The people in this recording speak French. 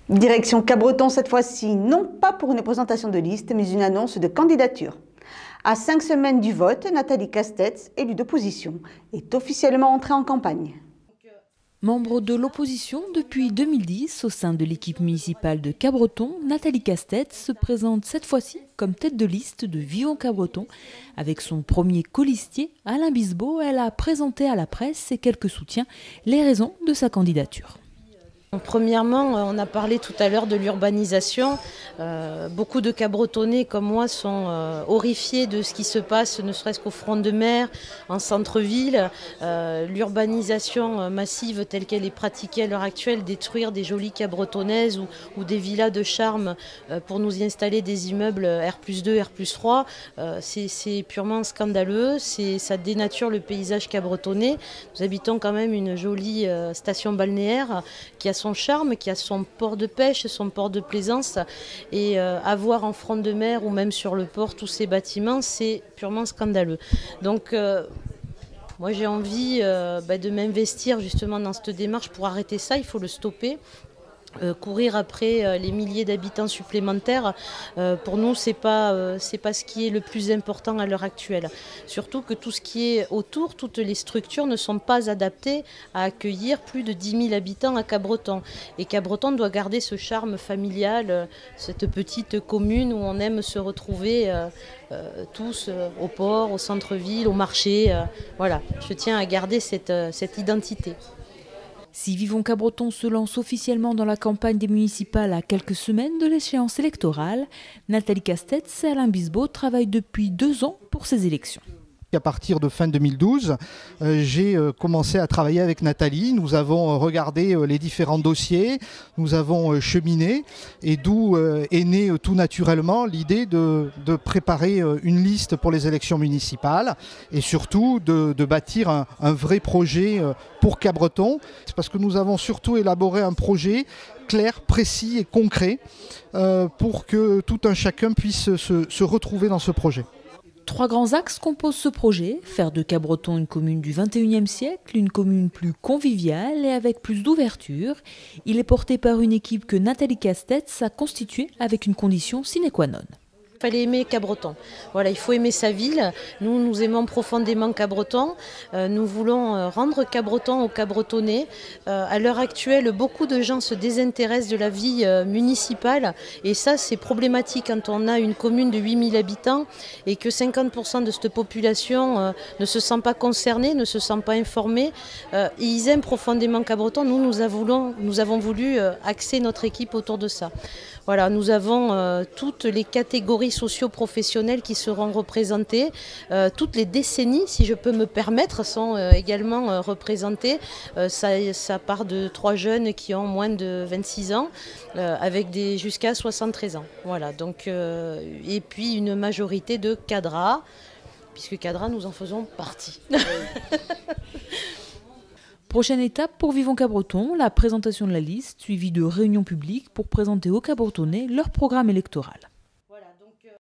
Direction Cabreton cette fois-ci, non pas pour une présentation de liste, mais une annonce de candidature. À 5 semaines du vote, Nathalie Castetz, élue d'opposition, est officiellement entrée en campagne. Membre de l'opposition depuis 2010 au sein de l'équipe municipale de Cabreton, Nathalie Castetz se présente cette fois-ci comme tête de liste de Vivons Cabreton. Avec son premier colistier, Alain Bisbeau, elle a présenté à la presse et quelques soutiens les raisons de sa candidature. Premièrement, on a parlé tout à l'heure de l'urbanisation. Beaucoup de Cabretonnais comme moi sont horrifiés de ce qui se passe, ne serait-ce qu'au front de mer, en centre-ville. L'urbanisation massive telle qu'elle est pratiquée à l'heure actuelle, détruire des jolies Cabretonnaises ou des villas de charme pour nous y installer des immeubles R+2, R+3, c'est purement scandaleux. Ça dénature le paysage cabretonnais. Nous habitons quand même une jolie station balnéaire qui a son charme, qui a son port de pêche, son port de plaisance, et avoir en front de mer ou même sur le port tous ces bâtiments, c'est purement scandaleux. Donc moi j'ai envie de m'investir justement dans cette démarche pour arrêter ça. Il faut le stopper. Courir après les milliers d'habitants supplémentaires, pour nous, c'est pas ce qui est le plus important à l'heure actuelle. Surtout que tout ce qui est autour, toutes les structures ne sont pas adaptées à accueillir plus de 10 000 habitants à Cabreton. Et Cabreton doit garder ce charme familial, cette petite commune où on aime se retrouver tous au port, au centre-ville, au marché. Voilà, je tiens à garder cette identité. Si Vivons Cabreton se lance officiellement dans la campagne des municipales à quelques semaines de l'échéance électorale, Nathalie Castetz et Alain Bisbeau travaillent depuis 2 ans pour ces élections. À partir de fin 2012, j'ai commencé à travailler avec Nathalie. Nous avons regardé les différents dossiers, nous avons cheminé, et d'où est née tout naturellement l'idée de préparer une liste pour les élections municipales et surtout de bâtir un vrai projet pour Cabreton. C'est parce que nous avons surtout élaboré un projet clair, précis et concret pour que tout un chacun puisse se retrouver dans ce projet. 3 grands axes composent ce projet: faire de Cabreton une commune du XXIe siècle, une commune plus conviviale et avec plus d'ouverture. Il est porté par une équipe que Nathalie Castetz a constituée avec une condition sine qua non. Il fallait aimer Cabreton. Voilà, il faut aimer sa ville. Nous aimons profondément Cabreton. Nous voulons rendre Cabreton aux Cabretonnais. À l'heure actuelle, beaucoup de gens se désintéressent de la vie municipale. Et ça, c'est problématique quand on a une commune de 8000 habitants et que 50% de cette population ne se sent pas concernée, ne se sent pas informée. Et ils aiment profondément Cabreton. Nous avons voulu axer notre équipe autour de ça. Voilà, nous avons toutes les catégories socio-professionnelles qui seront représentées. Toutes les décennies, si je peux me permettre, sont également représentées. Ça part de 3 jeunes qui ont moins de 26 ans, avec jusqu'à 73 ans. Voilà, donc, et puis une majorité de cadras, puisque cadras, nous en faisons partie. Prochaine étape pour Vivons Cabreton, la présentation de la liste, suivie de réunions publiques pour présenter aux Cabretonnais leur programme électoral.